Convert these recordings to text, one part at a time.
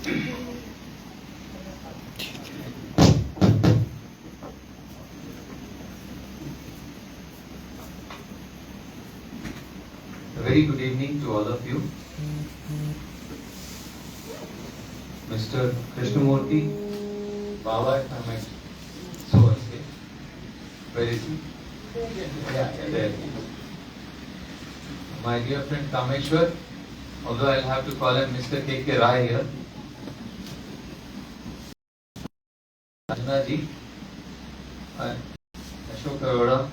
A very good evening to all of you. Mr. Krishnamurti, Baba, if I might so say. Where is he? Yeah, there he is. My dear friend Kameshwar, although I'll have to call him Mr. K.K. Rai here. Ajna ji, Ashok Arora,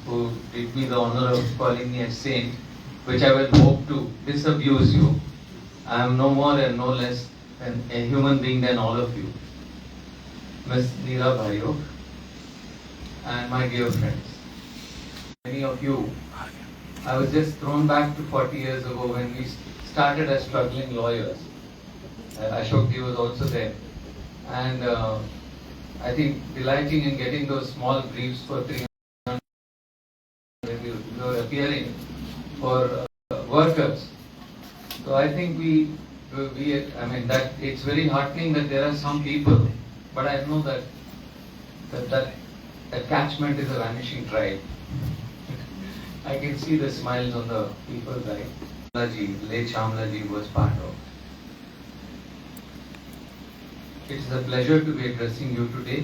who did me the honor of calling me a saint, which I will hope to disabuse you. I am no more and no less than a human being than all of you. Ms. Neera Bhayok and my dear friends. Many of you, I was just thrown back to 40 years ago when we started as struggling lawyers. Ashok ji was also there. And I think delighting in getting those small briefs for 300 we were appearing for workers. So I think that it's very heartening that there are some people, but I know that catchment is a vanishing tribe. I can see the smiles on the people's eyes. Late Shyamala ji was part of. It is a pleasure to be addressing you today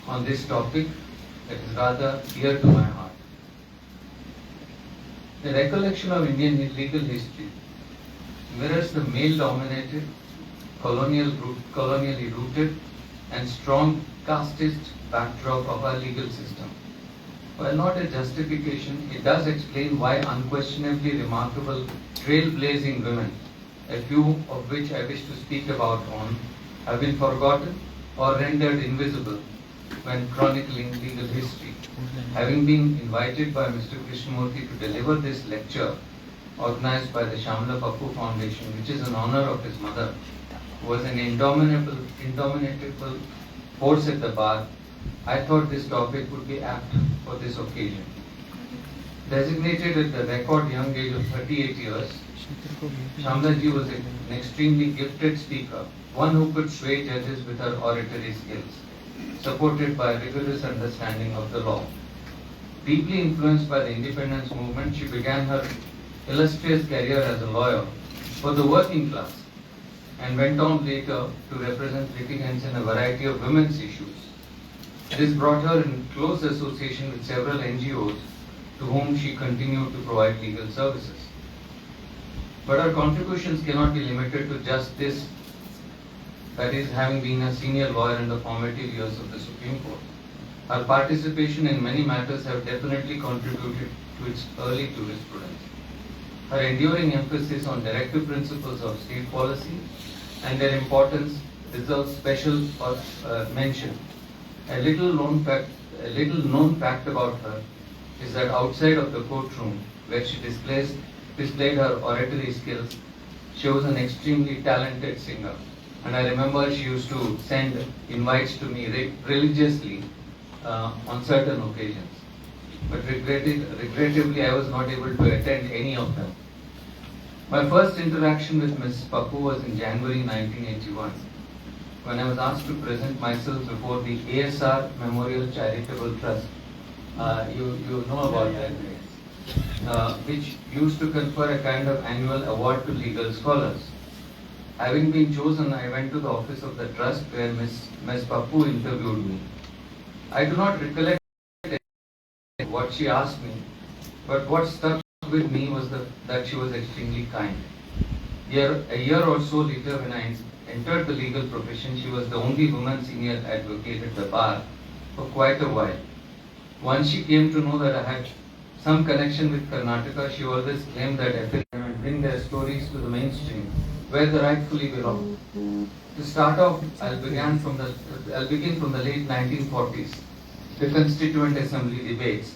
on this topic that is rather dear to my heart. The recollection of Indian legal history mirrors the male-dominated, colonially rooted and strong casteist backdrop of our legal system. While not a justification, it does explain why unquestionably remarkable trailblazing women, a few of which I wish to speak about have been forgotten or rendered invisible when chronicling legal history. Having been invited by Mr. Krishnamurti to deliver this lecture organized by the Shyamala Pappu Foundation, which is in honor of his mother, who was an indomitable force at the bar, I thought this topic would be apt for this occasion. Designated at the record young age of 38 years, Shyamala ji was an extremely gifted speaker, one who could sway judges with her oratory skills, supported by a rigorous understanding of the law. Deeply influenced by the independence movement, she began her illustrious career as a lawyer for the working class and went on later to represent litigants in a variety of women's issues. This brought her in close association with several NGOs to whom she continued to provide legal services. But her contributions cannot be limited to just this, that is, having been a senior lawyer in the formative years of the Supreme Court. Her participation in many matters have definitely contributed to its early jurisprudence. Her enduring emphasis on directive principles of state policy and their importance deserves special mention. A little known fact about her is that outside of the courtroom, where she displayed her oratory skills, she was an extremely talented singer. And I remember she used to send invites to me religiously on certain occasions. But regrettably, I was not able to attend any of them. My first interaction with Ms. Pappu was in January 1981, when I was asked to present myself before the ASR Memorial Charitable Trust. You know about that, which used to confer a kind of annual award to legal scholars. Having been chosen, I went to the office of the trust where Ms. Pappu interviewed me. I do not recollect what she asked me, but what stuck with me was that she was extremely kind. A year or so later, when I entered the legal profession, she was the only woman senior advocate at the bar for quite a while. Once she came to know that I had some connection with Karnataka, she always claimed that FLM and bring their stories to the mainstream, where they rightfully belong. To start off, I'll begin from the late 1940s, the Constituent Assembly debates,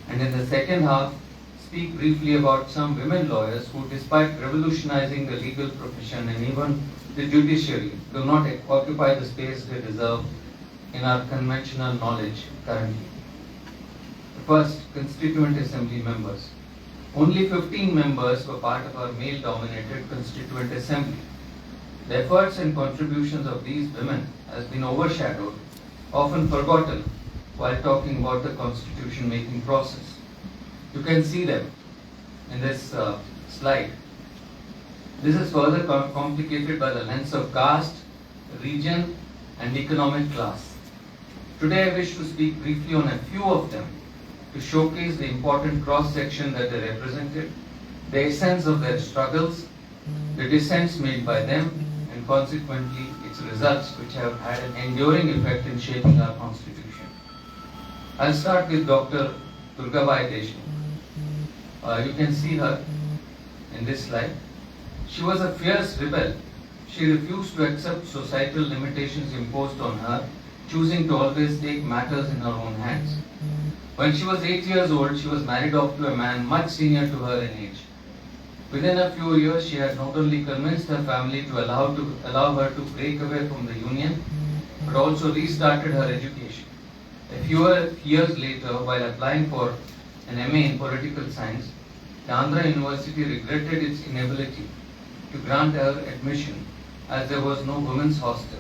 and in the second half, speak briefly about some women lawyers who, despite revolutionizing the legal profession and even the judiciary, do not occupy the space they deserve in our conventional knowledge currently. First, Constituent Assembly members. Only 15 members were part of our male-dominated Constituent Assembly. The efforts and contributions of these women has been overshadowed, often forgotten, while talking about the constitution making process. You can see them in this slide. This is further complicated by the lens of caste, region, and economic class. Today I wish to speak briefly on a few of them to showcase the important cross-section that they represented, the essence of their struggles, the dissents made by them, and consequently its results, which have had an enduring effect in shaping our constitution. I'll start with Dr. Durgabai Deshmukh. You can see her in this slide. She was a fierce rebel. She refused to accept societal limitations imposed on her, choosing to always take matters in her own hands. When she was 8 years old, she was married off to a man much senior to her in age. Within a few years, she had not only convinced her family to allow her to break away from the union, but also restarted her education. A few years later, while applying for an MA in political science, the Andhra University regretted its inability to grant her admission as there was no women's hostel.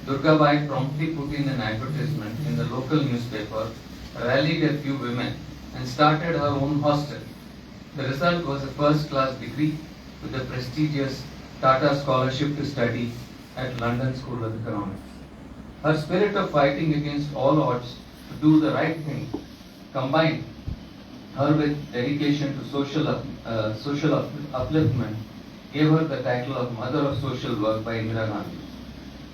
Durgabai promptly put in an advertisement in the local newspaper, rallied a few women, and started her own hostel. The result was a first-class degree with the prestigious Tata Scholarship to study at London School of Economics. Her spirit of fighting against all odds to do the right thing combined her with dedication to social upliftment gave her the title of Mother of Social Work by Indira Gandhi.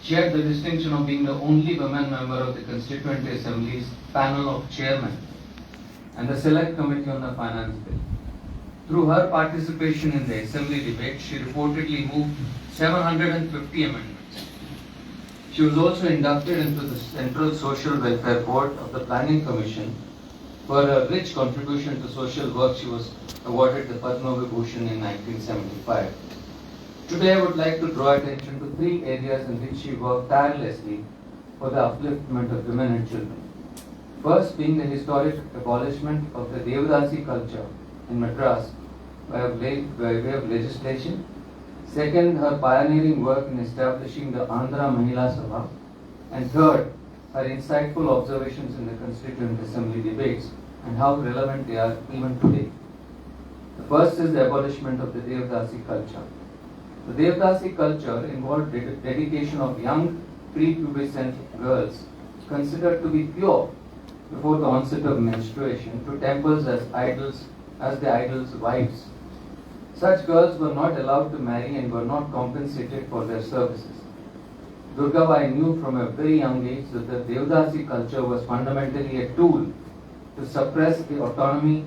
She had the distinction of being the only woman member of the Constituent Assembly's panel of chairmen and the Select Committee on the Finance Bill. Through her participation in the Assembly debate, she reportedly moved 750 amendments. She was also inducted into the Central Social Welfare Board of the Planning Commission. For her rich contribution to social work, she was awarded the Padma Vibhushan in 1975. Today I would like to draw attention to three areas in which she worked tirelessly for the upliftment of women and children. First being the historic abolishment of the Devdasi culture in Madras by way of legislation. Second, her pioneering work in establishing the Andhra Mahila Sabha. And third, her insightful observations in the Constituent Assembly debates and how relevant they are even today. The first is the abolishment of the Devdasi culture. The Devdasi culture involved dedication of young prepubescent girls considered to be pure before the onset of menstruation to temples as the idols' wives. Such girls were not allowed to marry and were not compensated for their services. Durgabai knew from a very young age that the Devdasi culture was fundamentally a tool to suppress the autonomy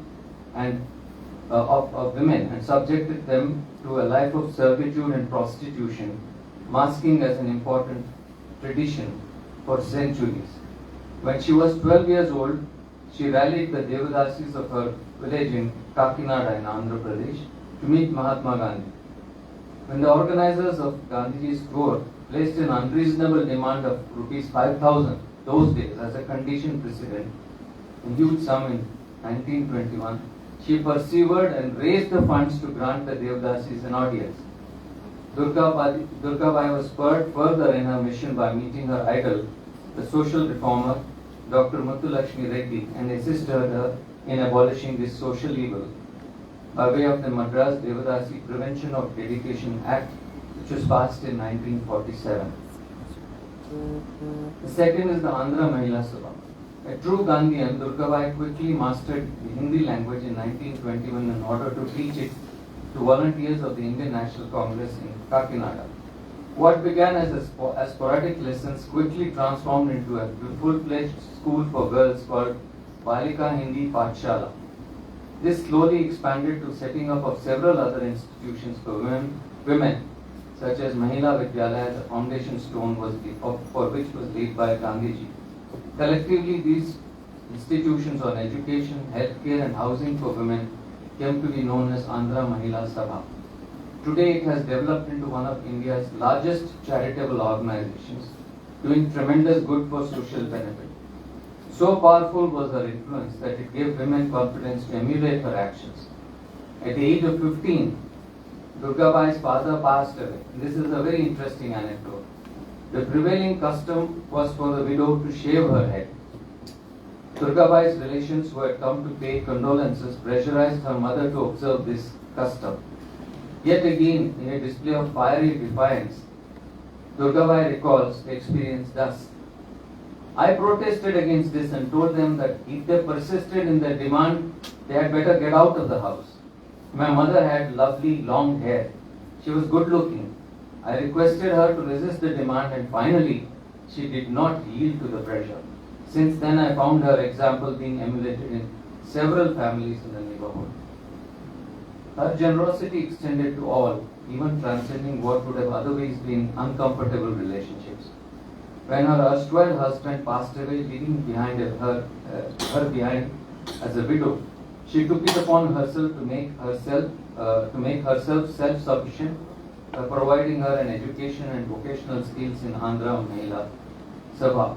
of women and subjected them to a life of servitude and prostitution, masking as an important tradition for centuries. When she was 12 years old, she rallied the Devdasis of her village in Kakinada in Andhra Pradesh to meet Mahatma Gandhi. When the organizers of Gandhiji's tour placed an unreasonable demand of rupees 5,000 those days as a condition precedent, a huge sum in 1921, she persevered and raised the funds to grant the Devdasis an audience. Durgabai was spurred further in her mission by meeting her idol, the social reformer Dr. Muthulakshmi Reddy, and assisted her in abolishing this social evil by way of the Madras Devdasi Prevention of Dedication Act, which was passed in 1947. The second is the Andhra Mahila Sabha. A true Gandhian, Durgabai quickly mastered the Hindi language in 1921 in order to teach it to volunteers of the Indian National Congress in Kakinada. What began as sporadic lessons quickly transformed into a full-fledged school for girls called Balika Hindi Pathshala. This slowly expanded to setting up of several other institutions for women such as Mahila Vidyalaya, the foundation stone for which was laid by Gandhiji. Collectively, these institutions on education, healthcare and housing for women came to be known as Andhra Mahila Sabha. Today it has developed into one of India's largest charitable organizations, doing tremendous good for social benefit. So powerful was her influence that it gave women confidence to emulate her actions. At the age of 15, Durgabai's father passed away. This is a very interesting anecdote. The prevailing custom was for the widow to shave her head. Durgabai's relations who had come to pay condolences pressurized her mother to observe this custom. Yet again, in a display of fiery defiance, Durgabai recalls the experience thus. I protested against this and told them that if they persisted in their demand, they had better get out of the house. My mother had lovely long hair. She was good looking. I requested her to resist the demand and finally she did not yield to the pressure. Since then I found her example being emulated in several families in the neighborhood. Her generosity extended to all, even transcending what would have otherwise been uncomfortable relationships. When her erstwhile husband passed away, leaving behind her behind as a widow, she took it upon herself to make herself self-sufficient, providing her an education and vocational skills in Andhra Mahila Sabha.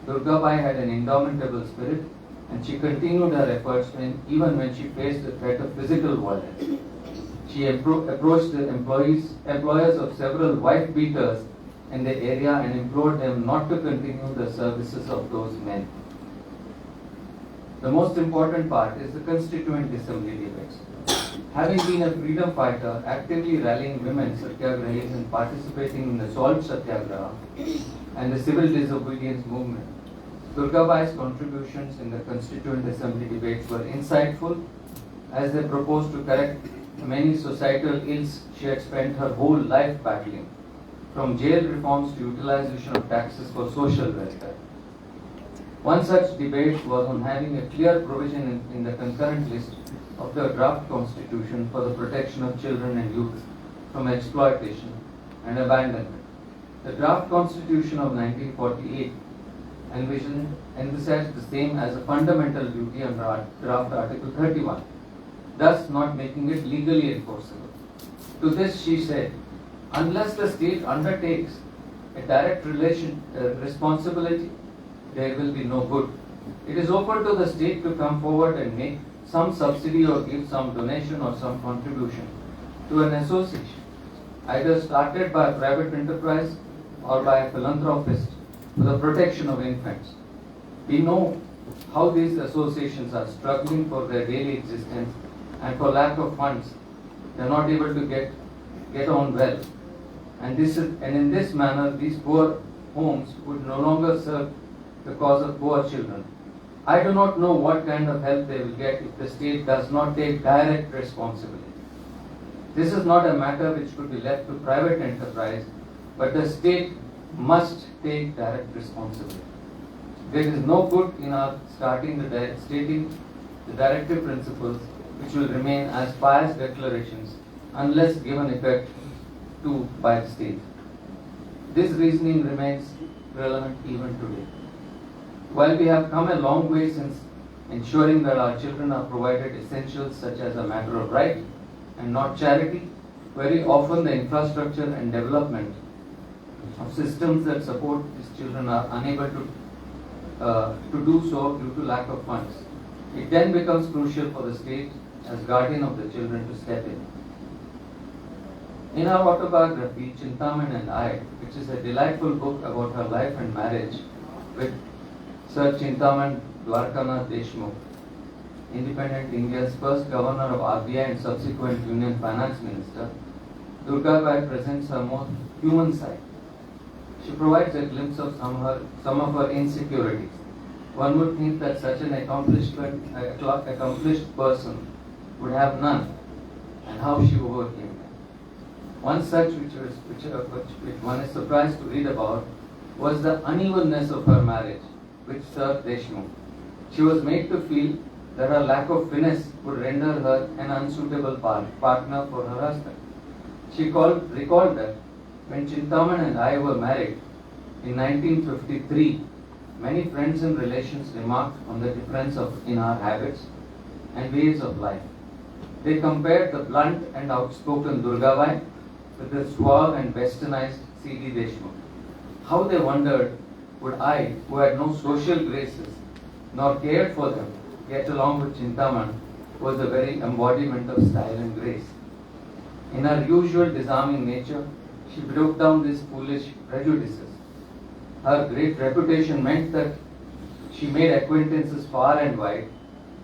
Durgabai had an indomitable spirit, and she continued her efforts even when she faced the threat of physical violence. She approached the employers of several wife beaters in the area and implored them not to continue the services of those men. The most important part is the Constituent Assembly debates. Having been a freedom fighter, actively rallying women satyagrahis and participating in the Salt Satyagraha and the civil disobedience movement, Durgabai's contributions in the Constituent Assembly debates were insightful as they proposed to correct many societal ills she had spent her whole life battling, from jail reforms to utilization of taxes for social welfare. One such debate was on having a clear provision in the concurrent list of the draft constitution for the protection of children and youth from exploitation and abandonment. The draft constitution of 1948 envisaged the same as a fundamental duty under draft Article 31, thus not making it legally enforceable. To this she said, unless the state undertakes a direct responsibility, there will be no good. It is open to the state to come forward and make some subsidy or give some donation or some contribution to an association, either started by a private enterprise or by a philanthropist for the protection of infants. We know how these associations are struggling for their daily existence, and for lack of funds, they are not able to get on well. And in this manner, these poor homes would no longer serve the cause of poor children. I do not know what kind of help they will get if the state does not take direct responsibility. This is not a matter which could be left to private enterprise, but the state must take direct responsibility. There is no good in our stating the directive principles which will remain as pious declarations unless given effect to by the state. This reasoning remains relevant even today. While we have come a long way since ensuring that our children are provided essentials such as a matter of right and not charity, very often the infrastructure and development of systems that support these children are unable to do so due to lack of funds. It then becomes crucial for the state as guardian of the children to step in. In our autobiography, Chintaman and I, which is a delightful book about her life and marriage with Sir Chintaman Dwarkanath Deshmukh, independent India's first governor of RBI and subsequent Union Finance Minister, Durgabai presents her most human side. She provides a glimpse of some of her insecurities. One would think that such an accomplished person would have none, and how she overcame them. One such which one is surprised to read about was the unevenness of her marriage with Sir Deshmukh. She was made to feel that her lack of finesse would render her an unsuitable partner for her husband. She recalled that when Chintaman and I were married in 1953, many friends and relations remarked on the difference in our habits and ways of life. They compared the blunt and outspoken Durgabai with the suave and westernized C.D. Deshmukh. How they wondered, would I, who had no social graces, nor cared for them, get along with Chintaman, was the very embodiment of style and grace. In her usual disarming nature, she broke down these foolish prejudices. Her great reputation meant that she made acquaintances far and wide,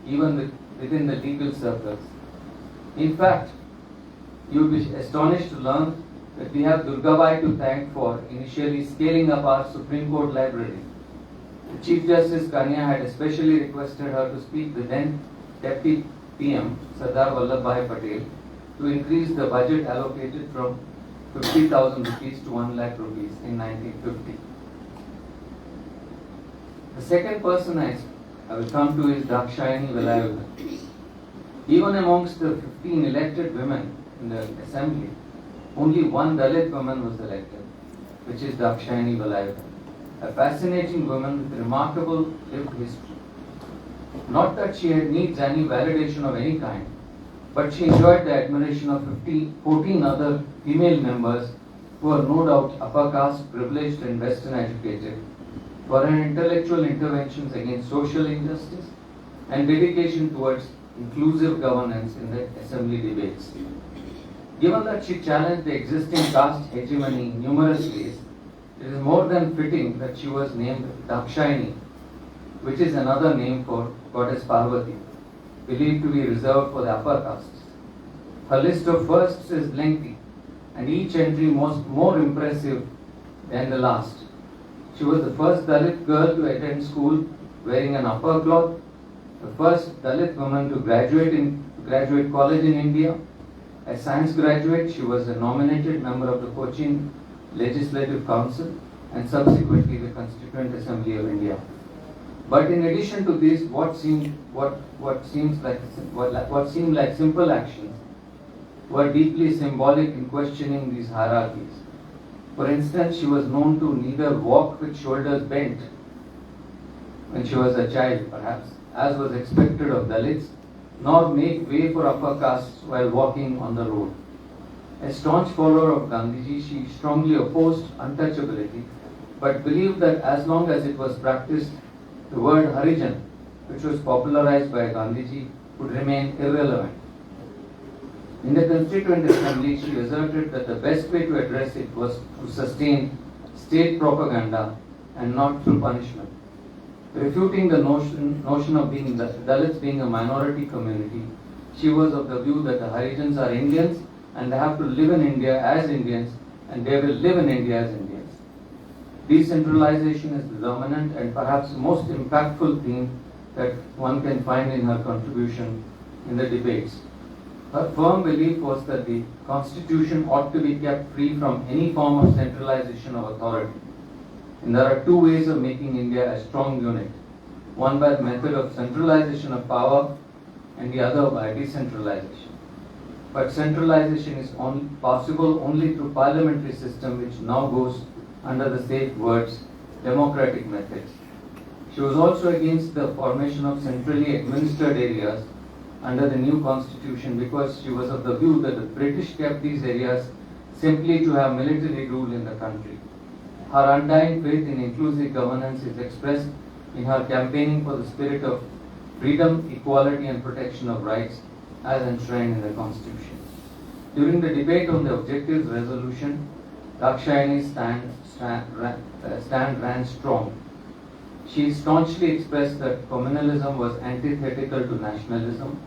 even within the legal circles. In fact, you will be astonished to learn that we have Durgabai to thank for initially scaling up our Supreme Court library. The Chief Justice Kanya had especially requested her to speak with then Deputy PM Sardar Vallabhbhai Patel to increase the budget allocated from 50,000 rupees to 1 lakh rupees in 1950. The second person I will come to is Dakshayani Velayuda. Even amongst the 15 elected women in the assembly, only one Dalit woman was elected, which is Dakshayani Velayuda, a fascinating woman with remarkable lived history. Not that she needs any validation of any kind, but she enjoyed the admiration of 14 other female members who are no doubt upper caste, privileged and western educated, for her intellectual interventions against social injustice and dedication towards inclusive governance in the assembly debates. Given that she challenged the existing caste hegemony in numerous ways, it is more than fitting that she was named Dakshayani, which is another name for goddess Parvati, believed to be reserved for the upper castes. Her list of firsts is lengthy, and each entry more impressive than the last. She was the first Dalit girl to attend school wearing an upper cloth, the first Dalit woman to graduate college in India. As science graduate, she was a nominated member of the Cochin Legislative Council and subsequently the Constituent Assembly of India. But in addition to these, what seemed like simple actions were deeply symbolic in questioning these hierarchies. For instance, she was known to neither walk with shoulders bent when she was a child, perhaps, as was expected of Dalits, nor make way for upper castes while walking on the road. A staunch follower of Gandhiji, she strongly opposed untouchability, but believed that as long as it was practiced, the word Harijan, which was popularized by Gandhiji, would remain irrelevant. In the Constituent Assembly, she asserted that the best way to address it was to sustain state propaganda and not through punishment. Refuting the notion of Dalits being a minority community, she was of the view that the Harijans are Indians and they have to live in India as Indians and they will live in India as Indians. Decentralization is the dominant and perhaps most impactful theme that one can find in her contribution in the debates. Her firm belief was that the constitution ought to be kept free from any form of centralization of authority. And there are two ways of making India a strong unit. One by the method of centralization of power and the other by decentralization. But centralization is possible only through parliamentary system, which now goes under the safe words democratic methods. She was also against the formation of centrally administered areas under the new constitution because she was of the view that the British kept these areas simply to have military rule in the country. Her undying faith in inclusive governance is expressed in her campaigning for the spirit of freedom, equality and protection of rights as enshrined in the Constitution. During the debate on the objectives resolution, Dakshayani's stand ran strong. She staunchly expressed that communalism was antithetical to nationalism.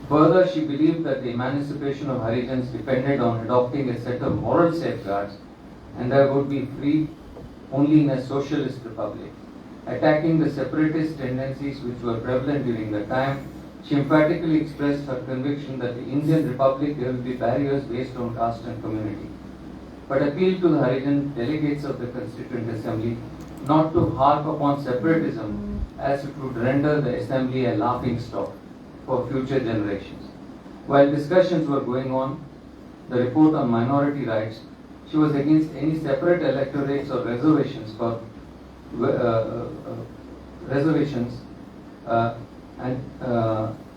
Further, she believed that the emancipation of Harijans depended on adopting a set of moral safeguards and that would be free only in a socialist republic. Attacking the separatist tendencies which were prevalent during the time, she emphatically expressed her conviction that the Indian Republic there will be barriers based on caste and community, but appealed to the Harijan delegates of the Constituent Assembly not to harp upon separatism as it would render the Assembly a laughing stock for future generations. While discussions were going on, the report on minority rights, she was against any separate electorates or reservations for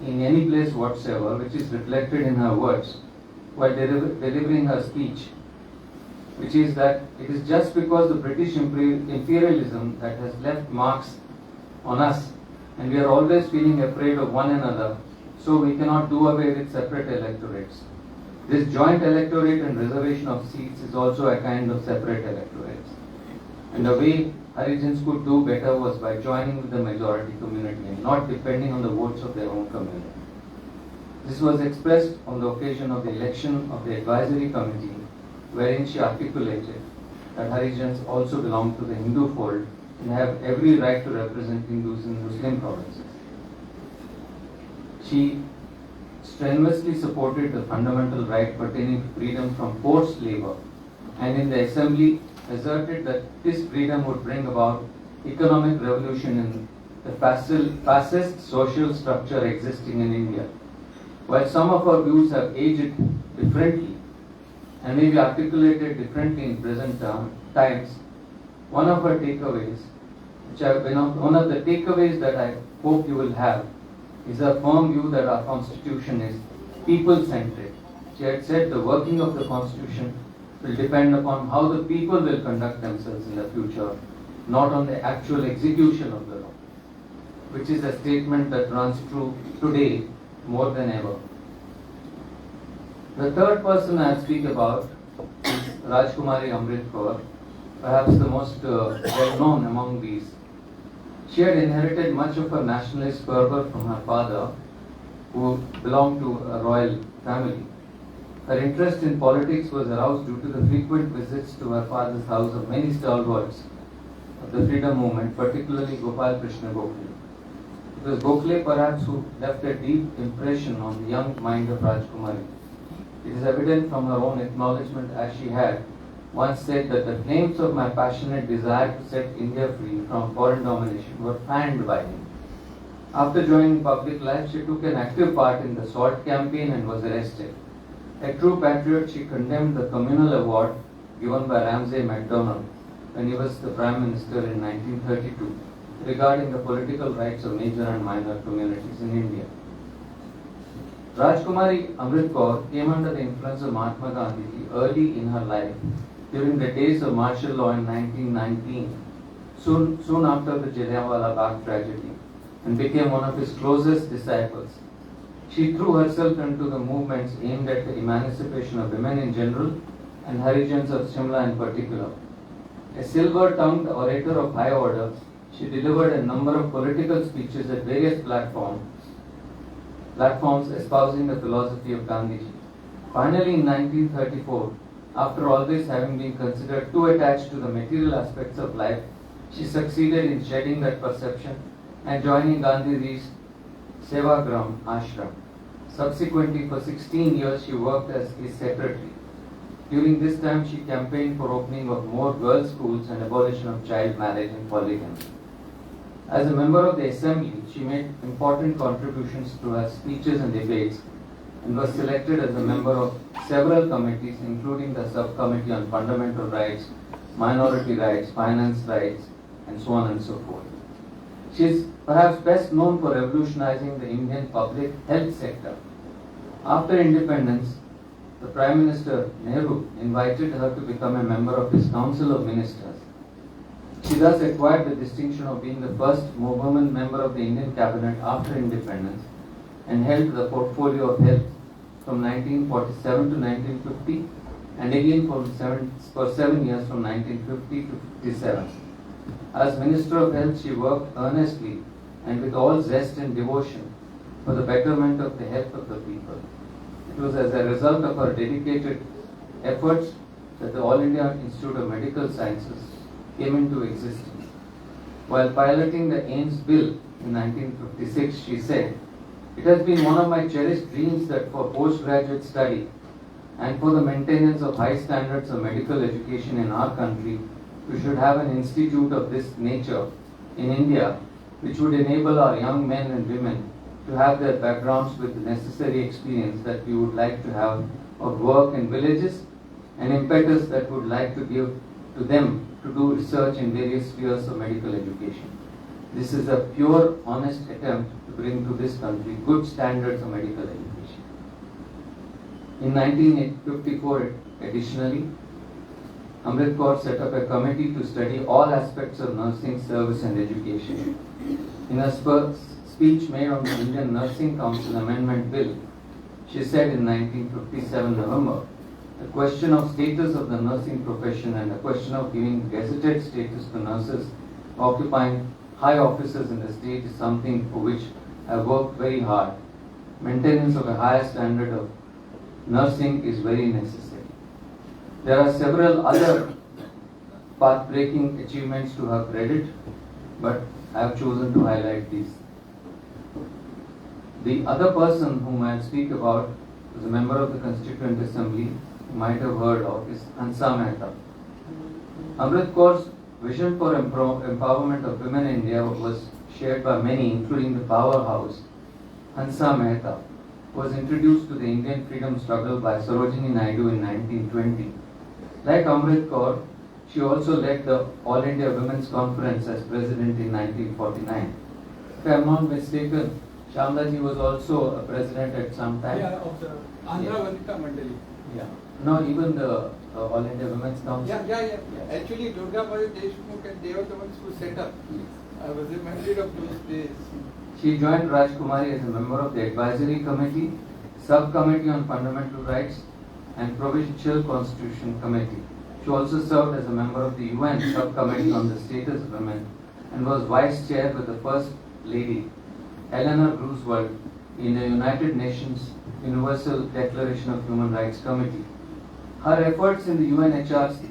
in any place whatsoever, which is reflected in her words while delivering her speech, which is that it is just because the British imperialism that has left marks on us and we are always feeling afraid of one another, so we cannot do away with separate electorates. This joint electorate and reservation of seats is also a kind of separate electorate. And the way Harijans could do better was by joining with the majority community and not depending on the votes of their own community. This was expressed on the occasion of the election of the advisory committee, wherein she articulated that Harijans also belong to the Hindu fold and have every right to represent Hindus in Muslim provinces. She strenuously supported the fundamental right pertaining to freedom from forced labor, and in the assembly asserted that this freedom would bring about economic revolution in the fascist social structure existing in India. While some of her views have aged differently and may be articulated differently in present times, one of the takeaways that I hope you will have is a firm view that our constitution is people-centric. She had said the working of the constitution will depend upon how the people will conduct themselves in the future, not on the actual execution of the law, which is a statement that runs true today more than ever. The third person I'll speak about is Rajkumari Amrit Kaur, perhaps the most well-known among these. She had inherited much of her nationalist fervor from her father, who belonged to a royal family. Her interest in politics was aroused due to the frequent visits to her father's house of many stalwarts of the freedom movement, particularly Gopal Krishna Gokhale. It was Gokhale perhaps who left a deep impression on the young mind of Rajkumari. It is evident from her own acknowledgement, as she had once said, that the flames of my passionate desire to set India free from foreign domination were fanned by him. After joining public life, she took an active part in the SALT campaign and was arrested. A true patriot, she condemned the communal award given by Ramsay MacDonald when he was the Prime Minister in 1932 regarding the political rights of major and minor communities in India. Rajkumari Amrit Kaur came under the influence of Mahatma Gandhi early in her life during the days of martial law in 1919, soon after the Jallianwala Bagh tragedy, and became one of his closest disciples. She threw herself into the movements aimed at the emancipation of women in general and Harijans of Shimla in particular. A silver-tongued orator of high order, she delivered a number of political speeches at various platforms espousing the philosophy of Gandhiji. Finally, in 1934, after always having been considered too attached to the material aspects of life, she succeeded in shedding that perception and joining Gandhiji's Sevagram ashram. Subsequently, for 16 years, she worked as his secretary. During this time, she campaigned for opening of more girls' schools and abolition of child marriage and polygamy. As a member of the assembly, she made important contributions to her speeches and debates and was selected as a member of several committees, including the subcommittee on fundamental rights, minority rights, finance rights, and so on and so forth. She is perhaps best known for revolutionizing the Indian public health sector. After independence, the Prime Minister Nehru invited her to become a member of his Council of Ministers. She thus acquired the distinction of being the first woman member of the Indian cabinet after independence and held the portfolio of health from 1947 to 1950 and again for 7 years from 1950 to 57. As Minister of Health, she worked earnestly and with all zest and devotion for the betterment of the health of the people. It was as a result of her dedicated efforts that the All India Institute of Medical Sciences came into existence. While piloting the AIMS bill in 1956, she said, "It has been one of my cherished dreams that for postgraduate study and for the maintenance of high standards of medical education in our country, we should have an institute of this nature in India, which would enable our young men and women to have their backgrounds with the necessary experience that we would like to have of work in villages and impetus that would like to give to them to do research in various spheres of medical education. This is a pure, honest attempt to bring to this country good standards of medical education." In 1954, additionally, Amrit Kaur set up a committee to study all aspects of nursing service and education. In a speech made on the Indian Nursing Council Amendment Bill, She said in 1957 November, the question of status of the nursing profession and the question of giving gazetted status to nurses occupying high offices in the state is something for which I have worked very hard. Maintenance of a higher standard of nursing is very necessary. There are several other path-breaking achievements to her credit, but I have chosen to highlight these. The other person whom I will speak about is a member of the Constituent Assembly, you might have heard of, is Hansa Mehta. Amrit Kaur's vision for empowerment of women in India was shared by many, including the powerhouse Hansa Mehta, who was introduced to the Indian freedom struggle by Sarojini Naidu in 1920. Like Amrit Kaur, she also led the All India Women's Conference as president in 1949. If I am not mistaken, Shyamala was also a president at some time. Yeah, of the Andhra Vanita Mandali. Yeah. No, even the All India Women's Council. Yeah. Actually, Durga Mari Deshmukh and they were the ones who set up. I was reminded of those days. She joined Rajkumari as a member of the Advisory Committee, Subcommittee on Fundamental Rights, and Provincial Constitution Committee. She also served as a member of the UN Subcommittee on the Status of Women and was Vice Chair with the First Lady, Eleanor Roosevelt, in the United Nations Universal Declaration of Human Rights Committee. Her efforts in the UNHRC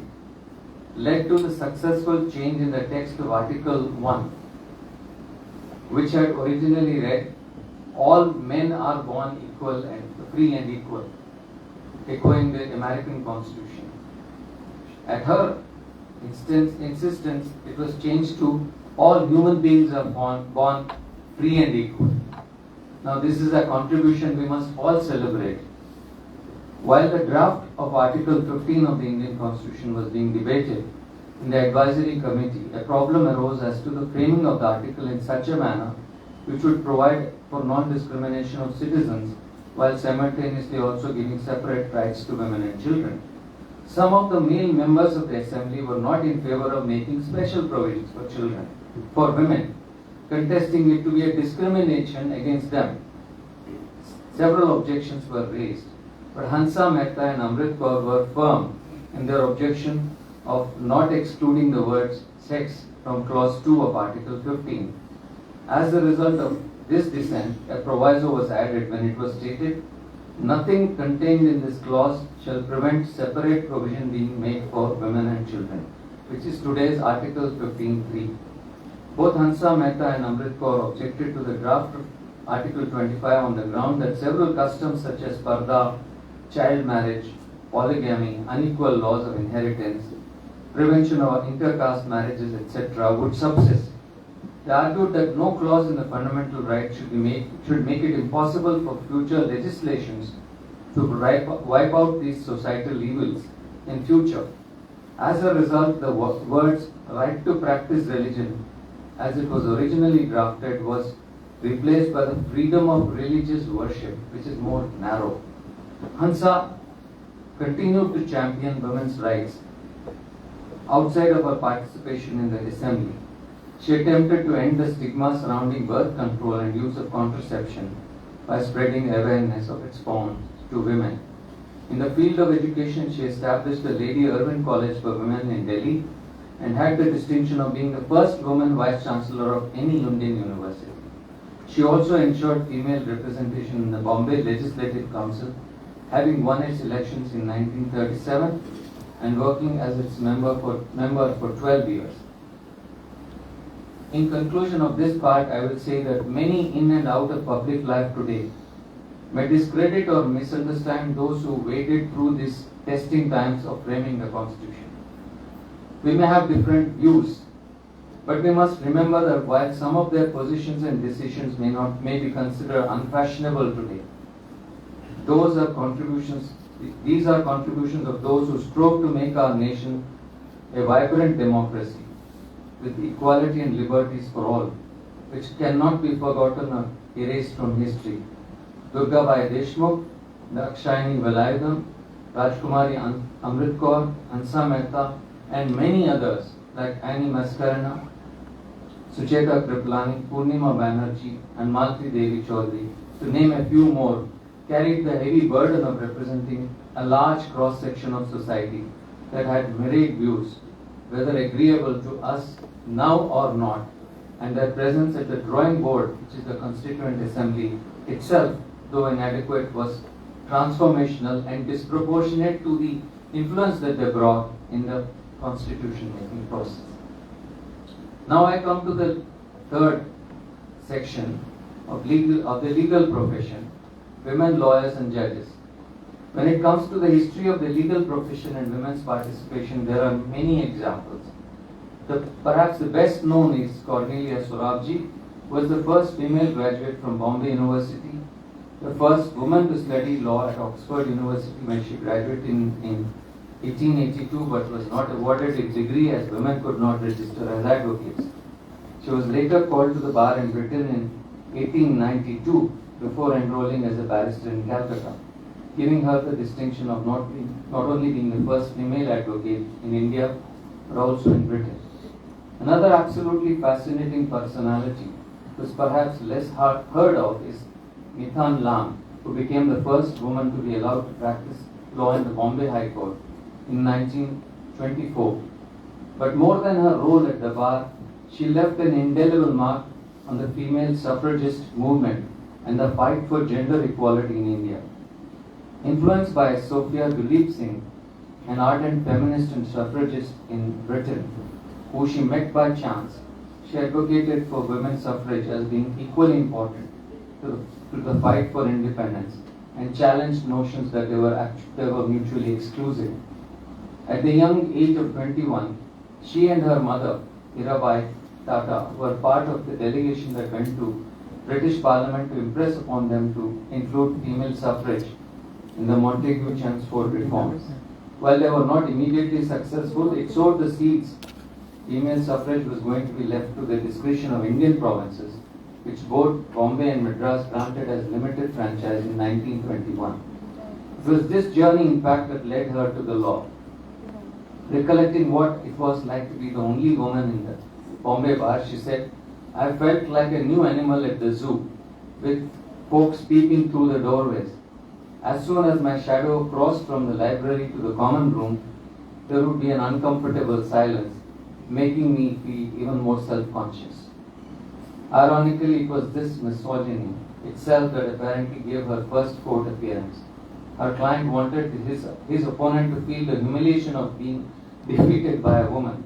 led to the successful change in the text of Article 1, which had originally read, all men are born equal and free and equal, echoing the American Constitution. At her insistence, it was changed to all human beings are born free and equal. Now this is a contribution we must all celebrate. While the draft of Article 15 of the Indian Constitution was being debated in the Advisory Committee, a problem arose as to the framing of the article in such a manner which would provide for non-discrimination of citizens while simultaneously also giving separate rights to women and children. Some of the male members of the Assembly were not in favor of making special provisions for women, contesting it to be a discrimination against them. Several objections were raised, but Hansa Mehta and Amrit Kaur were firm in their objection of not excluding the words sex from clause 2 of Article 15. As a result of this dissent, a proviso was added when it was stated, nothing contained in this clause shall prevent separate provision being made for women and children, which is today's Article 15.3. Both Hansa Mehta and Amrit Kaur objected to the draft of Article 25 on the ground that several customs such as parda, child marriage, polygamy, unequal laws of inheritance, prevention of intercaste marriages, etc. would subsist. They argued that no clause in the fundamental right should make it impossible for future legislations to wipe out these societal evils in future. As a result, the words right to practice religion, as it was originally drafted, was replaced by the freedom of religious worship, which is more narrow. Hansa continued to champion women's rights outside of her participation in the assembly. She attempted to end the stigma surrounding birth control and use of contraception by spreading awareness of its forms to women. In the field of education, she established the Lady Irwin College for Women in Delhi and had the distinction of being the first woman Vice Chancellor of any Indian university. She also ensured female representation in the Bombay Legislative Council, having won its elections in 1937 and working as its member for 12 years. In conclusion of this part, I will say that many in and out of public life today may discredit or misunderstand those who waded through these testing times of framing the Constitution. We may have different views, but we must remember that while some of their positions and decisions may be considered unfashionable today, these are contributions of those who strove to make our nation a vibrant democracy with equality and liberties for all, which cannot be forgotten or erased from history. Durgabai Deshmukh, Dakshayani Velayudham, Rajkumari Amrit Kaur, Hansa Mehta, and many others like Annie Mascarena, Sucheta Kriplani, Purnima Banerjee, and Malti Devi Chaudhary, to name a few more, carried the heavy burden of representing a large cross-section of society that had myriad views, whether agreeable to us now or not, and their presence at the drawing board, which is the Constituent Assembly itself, though inadequate, was transformational and disproportionate to the influence that they brought in the constitution making process. Now I come to the third section of the legal profession, women lawyers and judges. When it comes to the history of the legal profession and women's participation, there are many examples. Perhaps the best known is Cornelia Sorabji, who was the first female graduate from Bombay University, the first woman to study law at Oxford University when she graduated in 1882, but was not awarded a degree as women could not register as advocates. She was later called to the bar in Britain in 1892 before enrolling as a barrister in Calcutta, giving her the distinction of not only being the first female advocate in India, but also in Britain. Another absolutely fascinating personality, who is perhaps less heard of, is Mithan Lam, who became the first woman to be allowed to practice law in the Bombay High Court in 1924. But more than her role at the bar, she left an indelible mark on the female suffragist movement and the fight for gender equality in India. Influenced by Sophia Duleep Singh, an ardent feminist and suffragist in Britain, who she met by chance, she advocated for women's suffrage as being equally important to the fight for independence and challenged notions that they were mutually exclusive. At the young age of 21, she and her mother, Mirabai Tata, were part of the delegation that went to British Parliament to impress upon them to include female suffrage in the Montagu-Chelmsford reforms. While they were not immediately successful, it sowed the seeds. Female suffrage was going to be left to the discretion of Indian provinces, which both Bombay and Madras granted as limited franchise in 1921. It was this journey, in fact, that led her to the law. Recollecting what it was like to be the only woman in the Bombay bar, she said, "I felt like a new animal at the zoo, with folks peeping through the doorways. As soon as my shadow crossed from the library to the common room, there would be an uncomfortable silence, making me feel even more self-conscious." Ironically, it was this misogyny itself that apparently gave her first court appearance. Her client wanted his opponent to feel the humiliation of being defeated by a woman.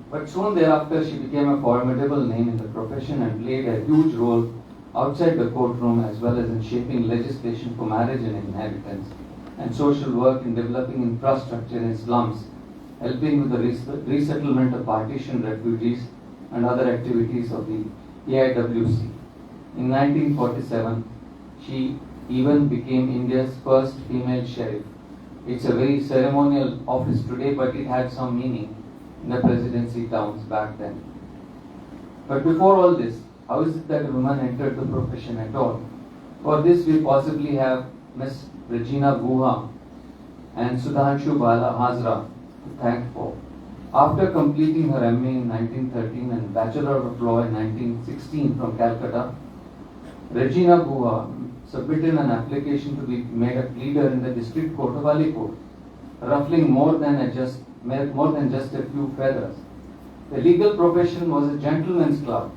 But soon thereafter, she became a formidable name in the profession and played a huge role outside the courtroom, as well as in shaping legislation for marriage and inheritance, and social work in developing infrastructure in slums, helping with the resettlement of partition refugees and other activities of the AIWC. In 1947, she even became India's first female sheriff. It's a very ceremonial office today, but it had some meaning in the presidency towns back then. But before all this, how is it that a woman entered the profession at all? For this, we possibly have Miss Regina Guha and Sudhanshu Bala Hazra to thank for. After completing her MA in 1913 and Bachelor of Law in 1916 from Calcutta, Regina Guha submitted an application to be made a pleader in the District Court of Alipur, ruffling more than just a few feathers. The legal profession was a gentleman's club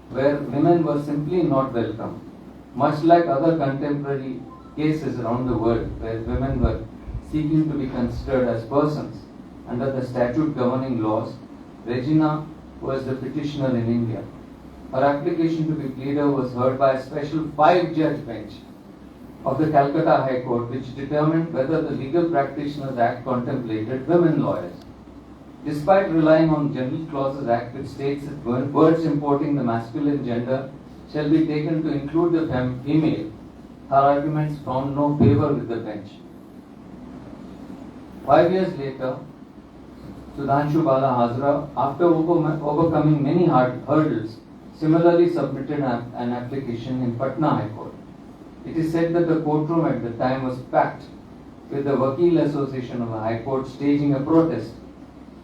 where women were simply not welcome, much like other contemporary cases around the world where women were seeking to be considered as persons under the statute governing laws. Regina was the petitioner in India. Her application to be pleader was heard by a special 5-judge bench of the Calcutta High Court, which determined whether the Legal Practitioners Act contemplated women lawyers. Despite relying on General Clauses Act, which states that words importing the masculine gender shall be taken to include the female, her arguments found no favor with the bench. 5 years later, Sudhanshu Bala Hazra, after overcoming many hurdles, similarly submitted an application in Patna High Court. It is said that the courtroom at the time was packed, with the Vakil Association of the High Court staging a protest.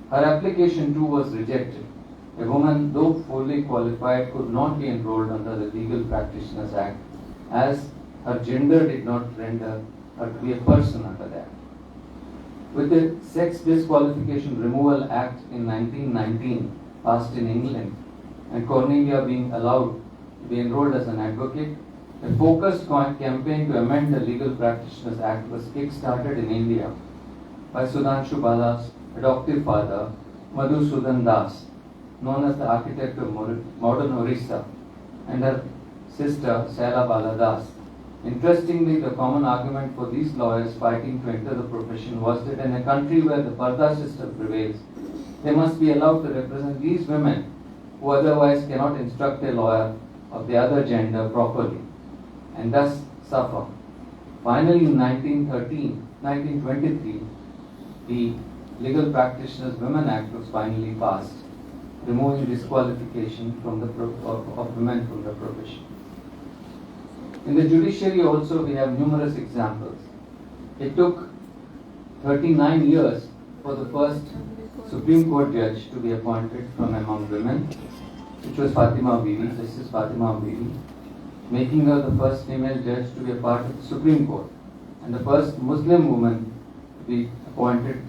Her application too was rejected. A woman, though fully qualified, could not be enrolled under the Legal Practitioners Act, as Her gender did not render her to be a person under that. With the Sex Disqualification Removal Act in 1919 passed in England and Cornelia being allowed to be enrolled as an advocate, a focused campaign to amend the Legal Practitioners Act was kick-started in India by Sudhanshu Bala's adoptive father, Madhusudan Das, known as the architect of modern Orissa, and her sister, Saila Bala Das. Interestingly, the common argument for these lawyers fighting to enter the profession was that in a country where the Parda system prevails, they must be allowed to represent these women who otherwise cannot instruct a lawyer of the other gender properly, and thus suffer. Finally, in 1923, the Legal Practitioners Women Act was finally passed, removing disqualification from of women from the profession. In the judiciary also we have numerous examples. It took 39 years for the first Supreme Court judge to be appointed from among women, which was Fatima Bibi, Justice Fatima Bibi, making her the first female judge to be a part of the Supreme Court and the first Muslim woman to be appointed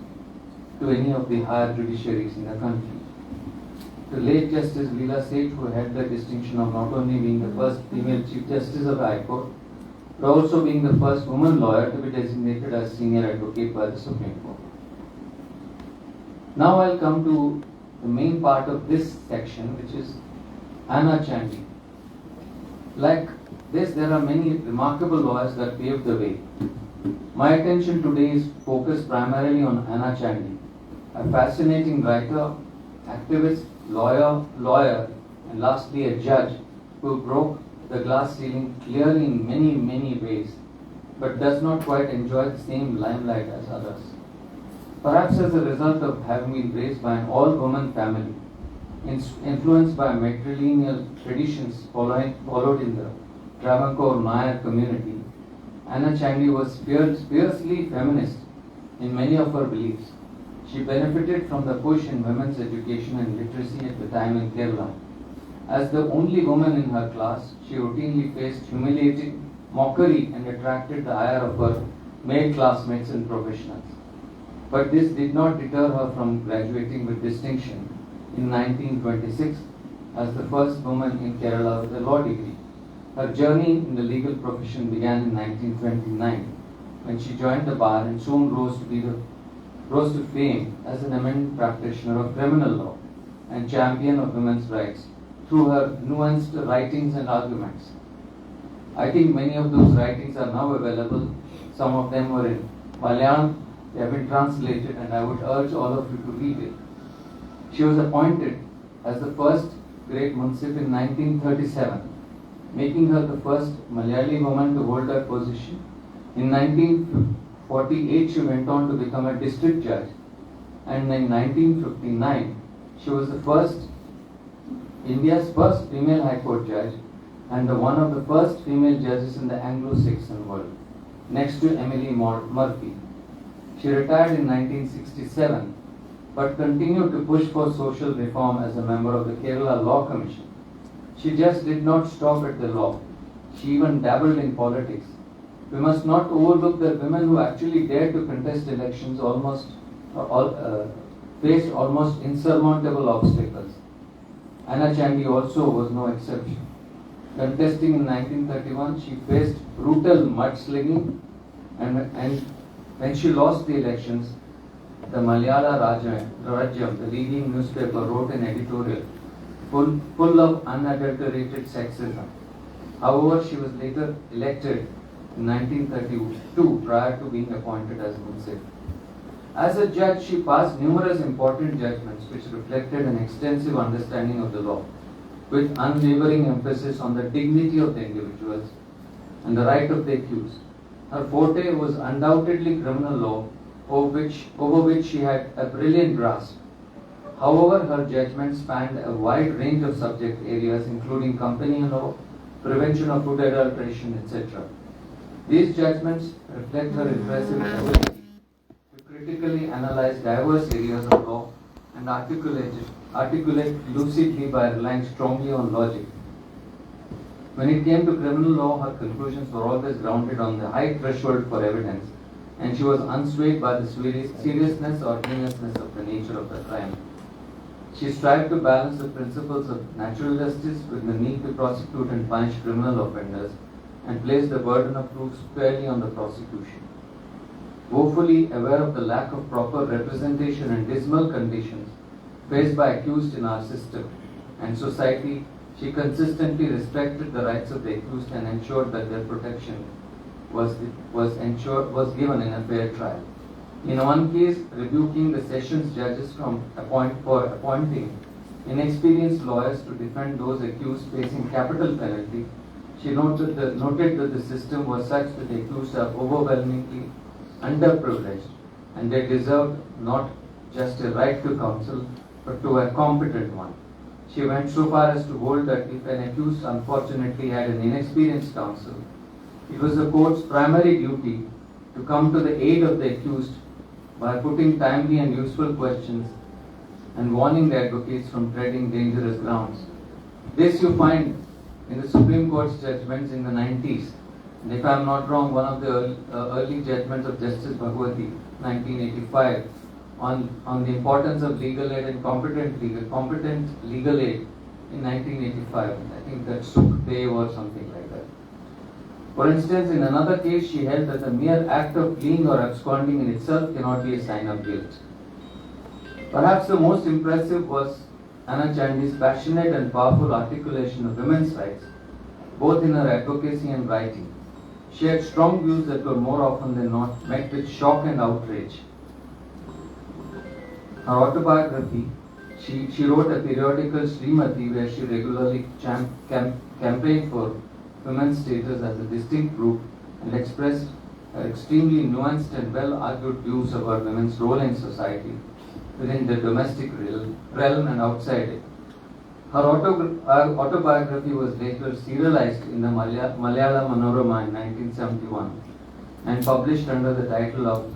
to any of the higher judiciaries in the country. The late Justice Leela Seth, who had the distinction of not only being the first female Chief Justice of the High Court, but also being the first woman lawyer to be designated as senior advocate by the Supreme Court. Now I'll come to the main part of this section, which is Anna Chandy. Like this, there are many remarkable lawyers that paved the way. My attention today is focused primarily on Anna Chandy, a fascinating writer, activist, lawyer, and lastly a judge who broke the glass ceiling clearly in many, many ways, but does not quite enjoy the same limelight as others. Perhaps as a result of having been raised by an all-woman family, influenced by matrilineal traditions followed in the Travancore Nair community, Anna Chandy was fiercely feminist in many of her beliefs. She benefited from the push in women's education and literacy at the time in Kerala. As the only woman in her class, she routinely faced humiliating mockery and attracted the ire of her male classmates and professionals. But this did not deter her from graduating with distinction in 1926 as the first woman in Kerala with a law degree. Her journey in the legal profession began in 1929 when she joined the bar and soon rose to fame as an eminent practitioner of criminal law and champion of women's rights through her nuanced writings and arguments. I think many of those writings are now available. Some of them were in Malayalam, they have been translated, and I would urge all of you to read it. She was appointed as the first great munsif in 1937, making her the first Malayali woman to hold that position. In 1948, she went on to become a district judge, and in 1959, she was India's first female High Court judge and one of the first female judges in the Anglo-Saxon world, next to Emily Murphy. She retired in 1967, but continued to push for social reform as a member of the Kerala Law Commission. She just did not stop at the law. She even dabbled in politics. We must not overlook that women who actually dared to contest elections faced almost insurmountable obstacles. Anna Chandy also was no exception. Contesting in 1931, she faced brutal mudslinging, and when she lost the elections, the Malayala Rajyam, the leading newspaper, wrote an editorial full of unadulterated sexism. However, she was later elected in 1932 prior to being appointed as munsif. As a judge, she passed numerous important judgments which reflected an extensive understanding of the law, with unwavering emphasis on the dignity of the individuals and the right of the accused. Her forte was undoubtedly criminal law, over which she had a brilliant grasp. However, her judgments spanned a wide range of subject areas, including company law, prevention of food adulteration, etc. These judgments reflect her impressive ability to critically analyze diverse areas of law and articulate lucidly by relying strongly on logic. When it came to criminal law, her conclusions were always grounded on the high threshold for evidence, and she was unswayed by the seriousness or heinousness of the nature of the crime. She strived to balance the principles of natural justice with the need to prosecute and punish criminal offenders, and place the burden of proof squarely on the prosecution. Woefully aware of the lack of proper representation and dismal conditions faced by accused in our system and society, she consistently respected the rights of the accused and ensured that their protection was given in a fair trial. In one case, rebuking the sessions judges for appointing inexperienced lawyers to defend those accused facing capital penalty, she noted that the system was such that the accused are overwhelmingly underprivileged and they deserved not just a right to counsel but to a competent one. She went so far as to hold that if an accused unfortunately had an inexperienced counsel, it was the court's primary duty to come to the aid of the accused by putting timely and useful questions and warning the advocates from treading dangerous grounds. This you find in the Supreme Court's judgments in the 90s. And if I am not wrong, one of the early judgments of Justice Bhagwati, 1985, on the importance of legal aid and competent legal aid in 1985. I think that Sukhdev or something like that. For instance, in another case, she held that the mere act of fleeing or absconding in itself cannot be a sign of guilt. Perhaps the most impressive was Anna Chandy's passionate and powerful articulation of women's rights, both in her advocacy and writing. She had strong views that were more often than not met with shock and outrage. Her autobiography, she wrote a periodical Srimati where she regularly campaigned for women's status as a distinct group and expressed her extremely nuanced and well-argued views about women's role in society, within the domestic realm and outside it. Her autobiography was later serialized in the Malayalam Manorama in 1971 and published under the title of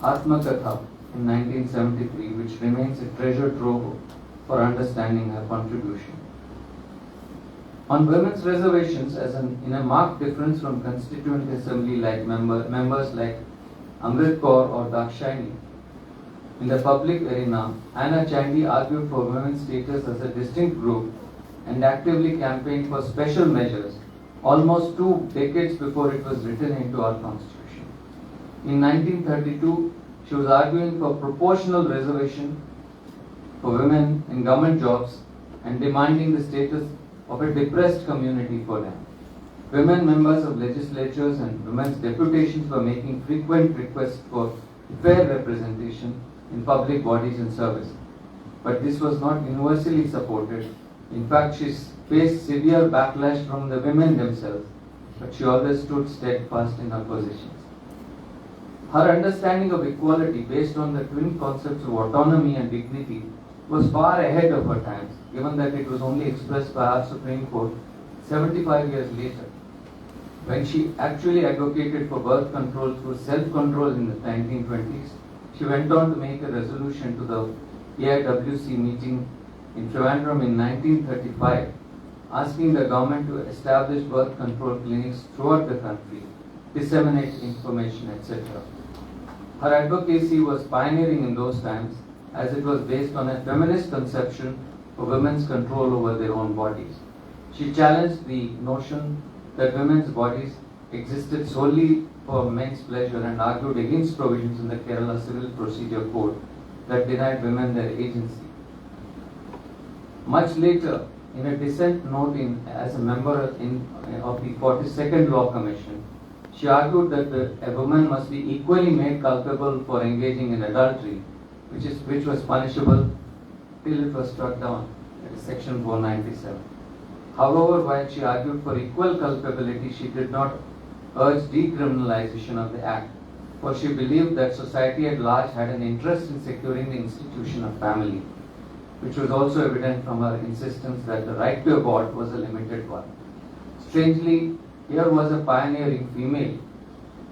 Atmakatha in 1973, which remains a treasure trove for understanding her contribution. On women's reservations, in a marked difference from Constituent Assembly like members like Amrit Kaur or Dakshayani, in the public arena, Anna Chandy argued for women's status as a distinct group and actively campaigned for special measures almost 2 decades before it was written into our constitution. In 1932, she was arguing for proportional reservation for women in government jobs and demanding the status of a depressed community for them. Women members of legislatures and women's deputations were making frequent requests for fair representation in public bodies and service. But this was not universally supported. In fact, she faced severe backlash from the women themselves, but she always stood steadfast in her positions. Her understanding of equality based on the twin concepts of autonomy and dignity was far ahead of her times, given that it was only expressed by our Supreme Court 75 years later, when she actually advocated for birth control through self-control in the 1920s. She went on to make a resolution to the AIWC meeting in Trivandrum in 1935, asking the government to establish birth control clinics throughout the country, disseminate information, etc. Her advocacy was pioneering in those times, as it was based on a feminist conception of women's control over their own bodies. She challenged the notion that women's bodies existed solely for men's pleasure and argued against provisions in the Kerala Civil Procedure Code that denied women their agency. Much later, in a dissent note as a member of the 42nd Law Commission, she argued that a woman must be equally made culpable for engaging in adultery, which was punishable till it was struck down, that is Section 497. However, while she argued for equal culpability, she did not urge decriminalization of the act, for she believed that society at large had an interest in securing the institution of family, which was also evident from her insistence that the right to abort was a limited one. Strangely, here was a pioneering female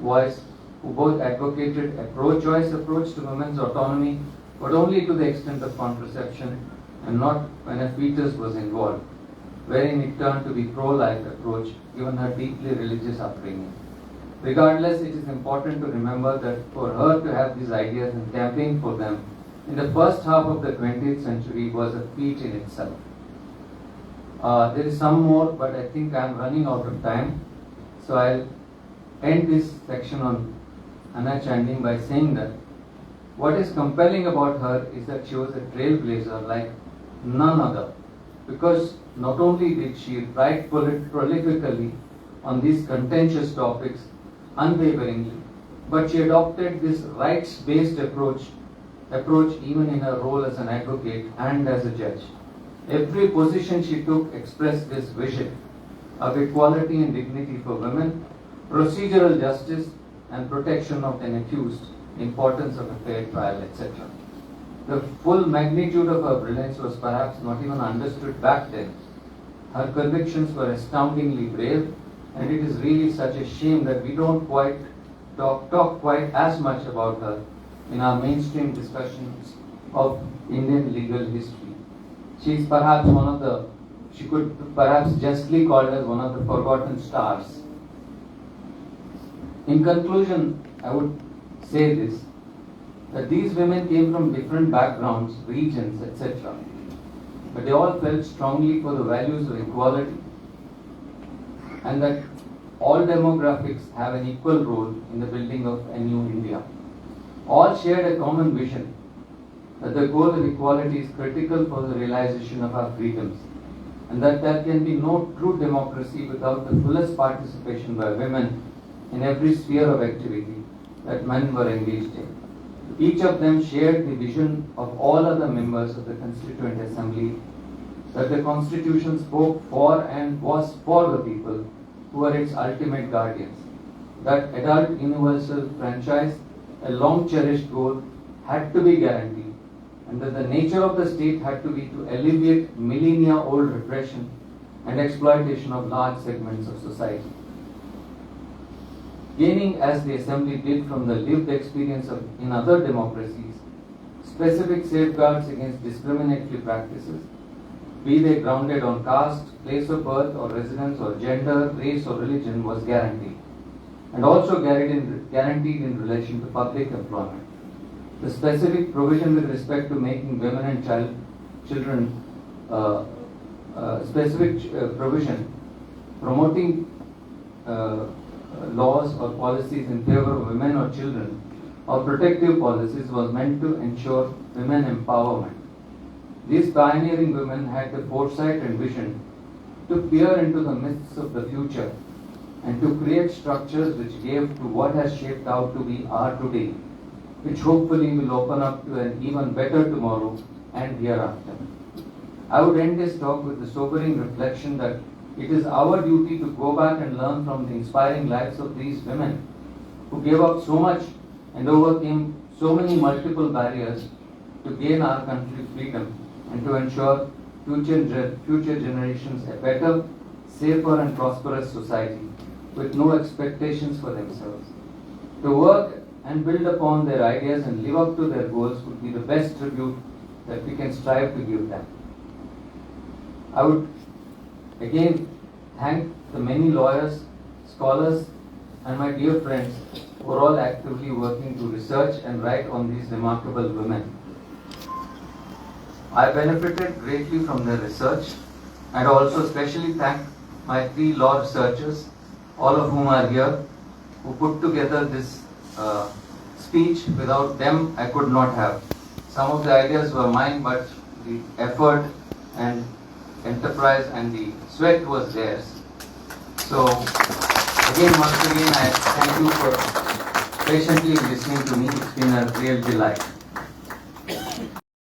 voice who both advocated a pro-choice approach to women's autonomy, but only to the extent of contraception and not when a fetus was involved. wherein it turned to be pro-life approach given her deeply religious upbringing. Regardless, it is important to remember that for her to have these ideas and campaign for them in the first half of the 20th century was a feat in itself. There is some more, but I think I am running out of time. So I'll end this section on Anna Channing by saying that what is compelling about her is that she was a trailblazer like none other, because not only did she write prolifically on these contentious topics unwaveringly, but she adopted this rights-based approach even in her role as an advocate and as a judge. Every position she took expressed this vision of equality and dignity for women, procedural justice and protection of an accused, importance of a fair trial, etc. The full magnitude of her brilliance was perhaps not even understood back then. Her convictions were astoundingly brave, and it is really such a shame that we don't quite talk quite as much about her in our mainstream discussions of Indian legal history. She is perhaps she could perhaps justly called as one of the forgotten stars. In conclusion, I would say this, that these women came from different backgrounds, regions, etc. But they all felt strongly for the values of equality and that all demographics have an equal role in the building of a new India. All shared a common vision that the goal of equality is critical for the realization of our freedoms and that there can be no true democracy without the fullest participation by women in every sphere of activity that men were engaged in. Each of them shared the vision of all other members of the Constituent Assembly that the Constitution spoke for and was for the people who were its ultimate guardians. That adult universal franchise, a long cherished goal, had to be guaranteed, and that the nature of the state had to be to alleviate millennia old repression and exploitation of large segments of society. Gaining, as the Assembly did from the lived experience in other democracies, specific safeguards against discriminatory practices, be they grounded on caste, place of birth or residence or gender, race or religion, was guaranteed, and also guaranteed in relation to public employment. The specific provision with respect to making women and children, provision promoting laws or policies in favor of women or children or protective policies was meant to ensure women empowerment. These pioneering women had the foresight and vision to peer into the mists of the future and to create structures which gave to what has shaped out to be our today, which hopefully will open up to an even better tomorrow and hereafter. I would end this talk with the sobering reflection that it is our duty to go back and learn from the inspiring lives of these women who gave up so much and overcame so many multiple barriers to gain our country's freedom and to ensure future generations a better, safer and prosperous society with no expectations for themselves. To work and build upon their ideas and live up to their goals would be the best tribute that we can strive to give them. I would again thank the many lawyers, scholars and my dear friends who are all actively working to research and write on these remarkable women. I benefited greatly from their research and also especially thank my 3 law researchers, all of whom are here, who put together this speech. Without them, I could not have. Some of the ideas were mine, but the effort and enterprise and the sweat was theirs. So, once again, I thank you for patiently listening to me. It's been a real delight.